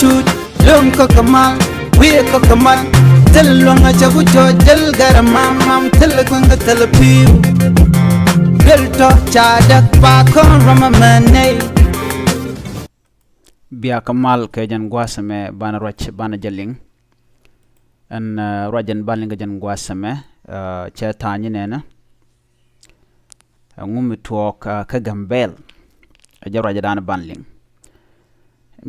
shoot lum ko kamal we ko kamal tel longa chagu jo jel garamam mam tel gonga tel piu bel to chadak pa kon ramamane biya kamal kejan gwasame bana roch bana jaling an rojan balinga jan gwasame cha tani nena ngumi tuok ka gambel ajara jadana banling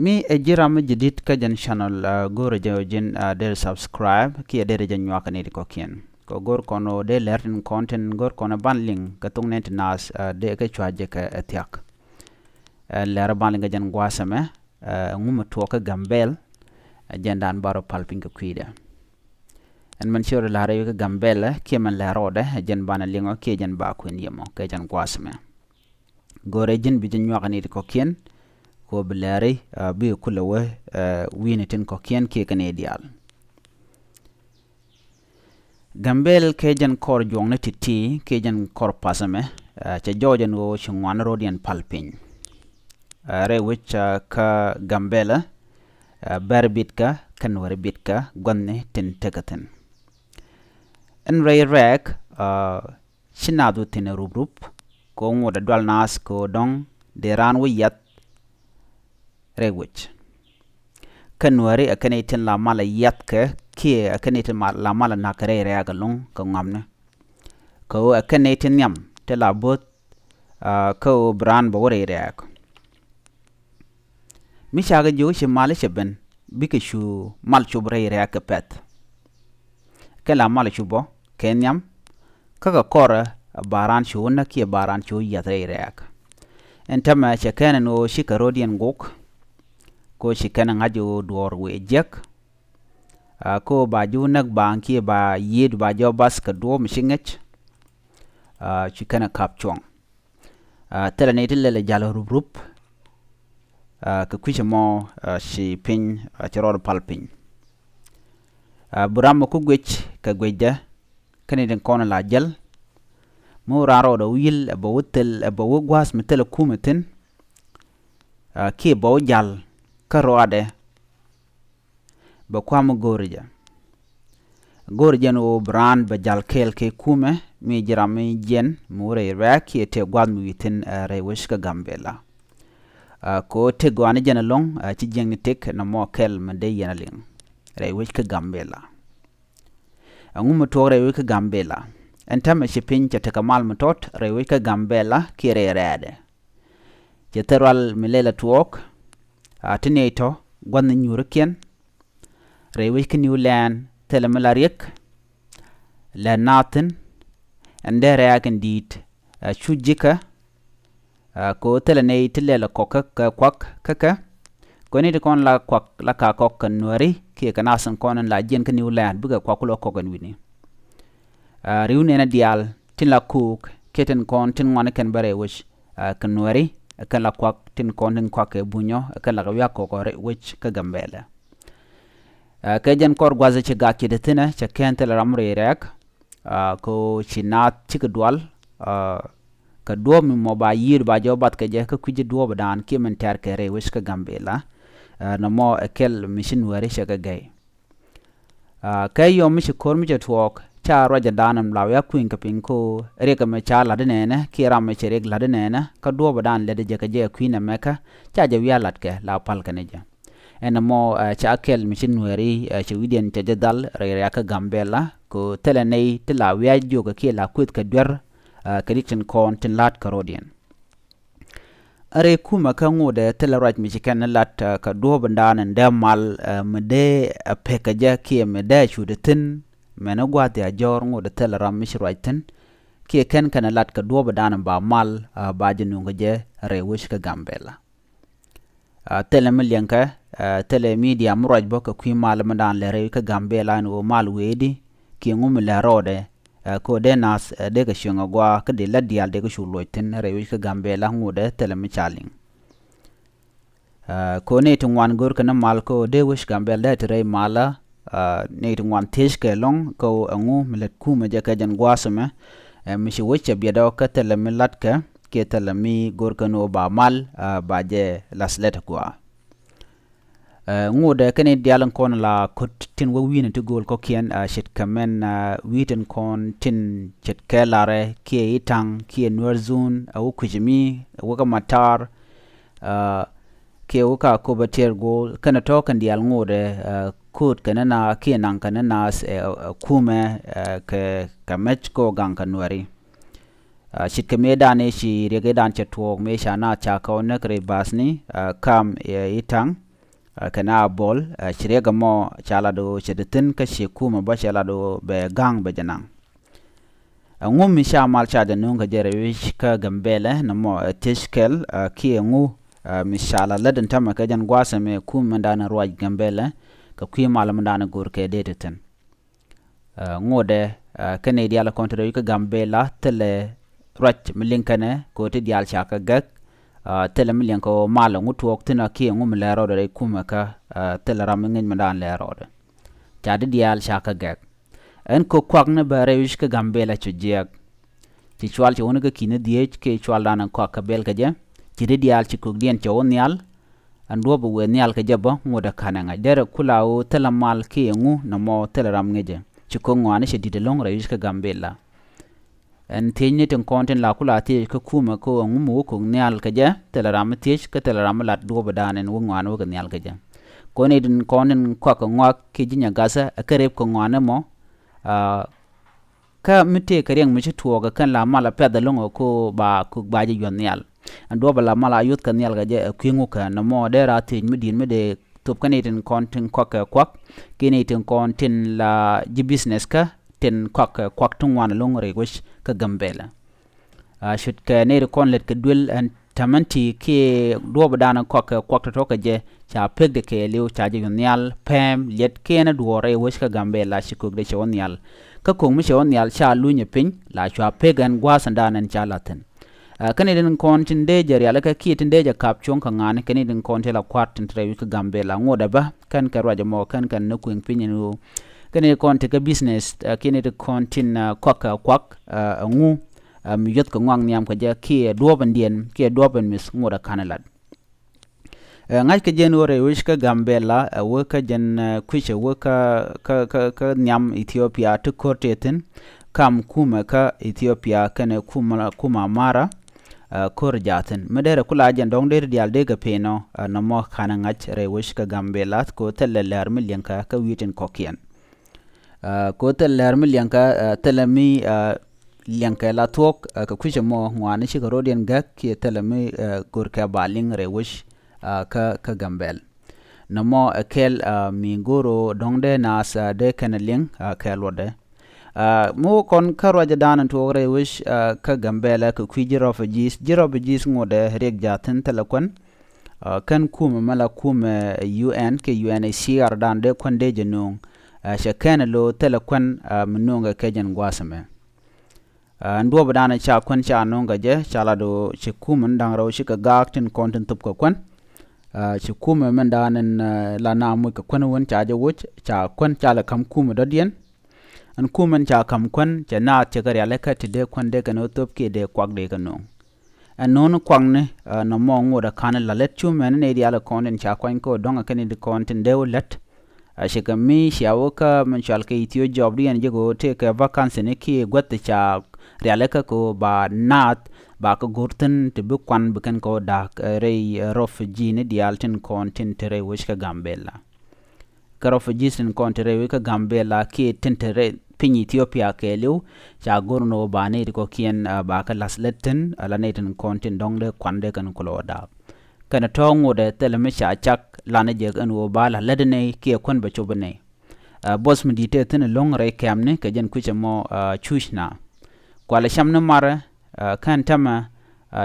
mi ejira ma jidit ka jan channel gore jin del subscribe ki de jan nyaka ni ko kien ko gor kono de learning content gor kono banling ka tung net nas de ka chwaje ka etiak lera balinga jan gwasame ngumi tuok ka gambel ajandan baro palping ka kwida en man sure la reyo ka gambela ki man la rode jen bana lingo ki jen ba kuin yemo ka jan gwasme gore jin bi jen nyaka ni ko kien ko bilari bi kula we winitin ko kien ki kan ideal gambel ke jen kor jong na titi ke jen kor pasame cha jojen wo chungwan rodian palping re which ka gambela barbitka kan warbitka gonne tin tegaten en ray rek sinadu tin rubrup ko ngoda dwal nas ko dong de ran wi yat rewich kanwari akane tin la mala yat ke ki akane tin la mala nakare reaga long ko ngamne ko akane tin yam te la bot ko bran bo re reak mi shaga jo shi mala sheben bike shu mal chubre reak pet kala mala chubo kenyam kaga kora baran chu na ki baran chu yatre reak entama chekana no shikarodian gok ko shikana ngajo dor we jek ko baju nak banki ba yid ba jobas ka do mishingech chikana kapchong telane tele jalo rubrup ka kwishamo shi pin chirod palpin buram ko gwech ka gwejda kane den kono la jel mo raro do wil ba wotel ba wogwas metel kumetin ki bo jal karode ba kwam gorja no brand ba jal kel ke kume mi jirami jen mo re ki te gwam witin re wishka gambela ko te gwana jena long ci jeng tek na mo kel mande yenaling re wishka gambela ngum to re wishka gambela entama shipin cha tekamal mutot re wishka gambela ki re rede je teral milela tuok atineto gwan nyurken re wishka new land telemalarik la natin andere akan dit chujika ko telene tilela kokka kwak kaka koni de kon la kwak la ka kokka nori ki kana san kon la jen kan new land buga kwakulo kokan wini riune na dial tin la cook keten kon tin ngone ken bare wish kan nori kan la kwak tin kon tin kwak e bunyo kan la ya ko re wish ka gambela ka jen kor gwaza ci ga ki de tina ca kentel ramre rek ko chinat ci dwal ka do mi mo ba yir ba jobat ka je ka kuje do badan ki men ter ke re wish ka gambela na mo ekel mission wari shaka gay kay yo mi kor mi jetwok cha roja danam law ya kuin ka pin ko re ka me cha la de ne ki ram me chere la de ne ka do badan le de je ka je kuin na meka cha je wi lat ke la pal ka ne ja en mo cha kel mission wari cha widien cha jadal re ya ka gambela ko telene tila wi ajo ka ki la kut ka dwer kaditin kon tin lat karodian are kuma kan ngode telaraj mi chikan lat ka do bandan ndemal mede pekaja ki mede chudetin mena gwate ajor ngode telaram mi shiraitin ki ken kan lat ka do bandan ba mal ba jinu ngaje re wish ka gambela telemilianka tele media muraj boka kwi mal mandan le re ka gambela no mal wedi ki ngum la rode ko denas de ga shunga gwa ka de la dial de ga shuloitin rewi ka gambela ngude telemi chaling ko ne tungwan gor kana mal ko de wish gambela tre mala ne tungwan tish ke long ko ngu milet kuma je ka jan gwasame mi shi wiche bieda ka telemi latka ke telemi gor kana ba mal ba je laslet gwa ngode kene dialan kon la kot tin wo win to gol ko kien shit kamen witen kon tin chet kelare kie itang kie nurzun au kujimi woka matar ke woka ko bater gol kana to kan dial ngode kut kana na kie nan kana na kume ke kamech ko gang kanwari shit kame dane shi rege dan chetwo me shana cha ko nakre basni kam itang kana bol shirega mo chala do chedetin ka shekuma ba chala do be gang be janang ngum mi sha mal cha de nunga jere wish ka gambele na mo tishkel ki ngu mi shala laden tama ka jan gwasa me kum mandana ruaj gambele ka kwi mal mandana gur ke deteten ngode kene diala kontre ka gambela tele ruaj milinkane ko te dial cha ka gak tele milian ko malo ngutuok tina ki ngum lero de kuma ka tele ramingen mandan lero de jadi dial shaka gak en ko kwakne bare wish ka gambela chujek ti chwal ci wona ka kine die ke chwal dana ko ka bel ka je ti dial ci ko dien ci wonyal ando bo we nyal ka jabo ngoda kananga dere kulawo tele mal ki ngu na mo tele ramngeje ci ko ngwane ci dide long re wish ka gambela en tenye ten konten la kula te ka kuma ko ngumu ko nyal ka ja teleram te ka teleram lat do badanen wo ngwan wo nyal ka ja ko ne din konen ko ko ngwa ke jinya gasa akare ko ngwana mo ka mite kareng mi to ga kan la mala peda longo ko ba ji yon nyal an do bala mala yut ka nyal ga ja kwingu ka na mo de ra te mi din me de top kan ne din konten ko ka kwak ke ne tin konten la ji business ka ten kwak tungwana longre wish ka gambela should ka ne kon let ka dwel and tamanti ke do badana kwak to ka je cha peg de ke liu cha je nyal pem let ke na dwore wish ka gambela shikuk de chonyal ka kong mi chonyal cha lunye pin la cha pegan gwasandanan cha laten kane den kon tin de jer ya la ka ki tin de ja kap chong ka ngane kane den kon te la kwat tin tre ka gambela ngoda ba kan ka raja mo kan no kuin pin kene kon te ka business kene te kon tin kwak ngu mi yot ko ngwang nyam ka ja ki do bandien ki do ban mis ngoda kanalat ngai ka jen ore wish ka gambela wo ka jen kwishe wo ka nyam Ethiopia to kortetin kam kuma ka Ethiopia kene kuma mara korjaten medere kula jen dong der dial de ga peno no mo kana ngach re wish ka gambela ko telelar milyan ka witin kokien ko teller milyanka telemi lyanka la tok ka kwishe mo ngwane shi rodien gak ki telemi gorka baling rewish ka gambel namo kel mi goro dongde nas de kanaling kelode mo kon karwaje danan to rewish ka gambela ka kwiji refugees ngode reg jaten telekon kan kuma mala kuma UN ke UNHCR dan de konde jenung shakana lo telekwan mununga kejen gwasame ndo badana cha kwan cha nonga je chala do chikumun dangraw shika gaktin content tup ko kwan chikumun men danen la namu ka kwan won cha je wuch cha kwan cha la kam kuma dodien an kuman cha kam kwan cha na cha gar yale ka tide kwan de kan top ke de kwak de kan no an non kwang ne no mo ngoda kan la let chu men ne dia la content cha kwan ko donga kan de content de let ashika mi shawoka manchal ke itio job dian jego te ka vacancy ne ki gwat cha realeka ko ba nat ba ko gurten te bu kwan bukan ko da re refugee ne dialten content re wish ka gambela ka refugees in content re ka gambela ki tentere pin Ethiopia ke lu cha gorno ba ne ko kien ba ka lasletten ala ne ten content dongde kwande kan ko da kana tongo de teleme cha chak lana jeg an wo bala ladene ki kon ba chobane boss mi dite ten long re kamne ka jen kuche mo chushna kwala shamna mara kan tama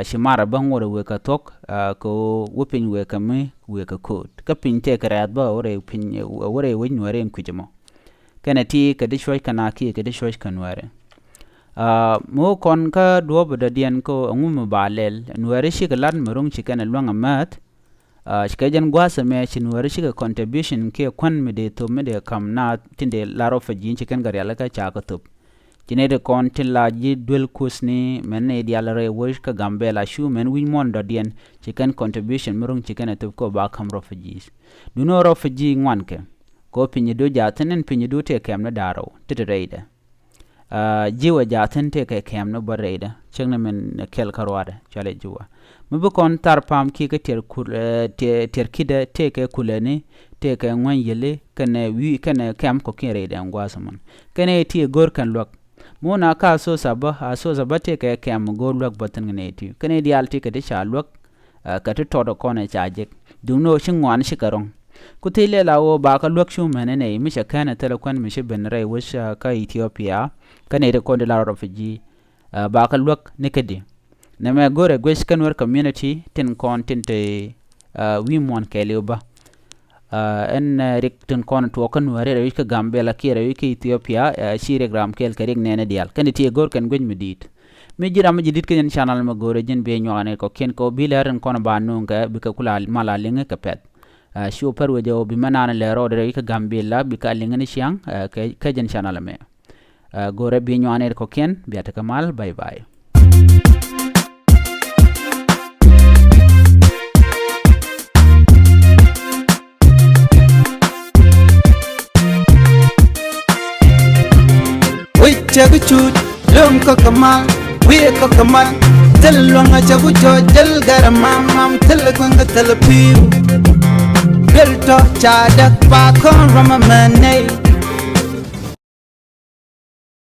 shimara bangore we ka tok ko wupin we ka mi we ka kod ka pin te krat ba ore pin ore we nware kuche mo kana ti ka de shoy kana ki ka de shoy kanware mo kon ka do bada dian ko ngum balel nware shi ka lan marung shi kana longa mat shikajan gwasa me shi nware shi ka contribution ke kon me de to me de kam na tinde laro fajin shi kan gar yala ka cha ka top Jinete kon tilla ji dwel kusni men ne dialare wish ka Gambela shu men win mon dodien chicken contribution murung chicken etup ko ba kam refugees. Do no refugee ngwanke. Ko pinyido jatenen pinyido te kem na daro titreide. Jiwa jaten te ke kem no bareide. Chengne men kel karwade chale juwa. Mubu kon tarpam ki ke ter kide te ke kuleni te ke ngwan yele kene wi kene kem ko kinreide ngwasamon. Kene ti gor kan lok Mona ka so saba te ke kem go lok batan ngene ti kene dial ti ke de cha lok ka te todo kone cha jek duno shingwan shikarong kutile lawo ba ka lok shu menene mi sha kana tele kwan mi shi benre wisha ka Ethiopia kane de ko de la refugee ba ka lok nikedi na me gore gwesh kanwer community tin content wi mon keleba en rik tin kon to kan ware rewi ka Gambela ki rewi ka Ethiopia shire gram kel karik nene dial kan ti gor kan gwen midit mi jira ma jidit ken channel ma gore jin be nyone ko ken ko bileran kon ba nunga bi ka kula mala linga ka pet shu par wejo bi manana le ro rewi ka Gambela bi ka linga ni siang ka jin channel me gore bi nyone ko ken bi ata kamal bye bye Chagu chut lum ko kamal we ko kamal telwanga chagu cho jal garamam mam telkwanga telpiu belto chadak pa kon ramamane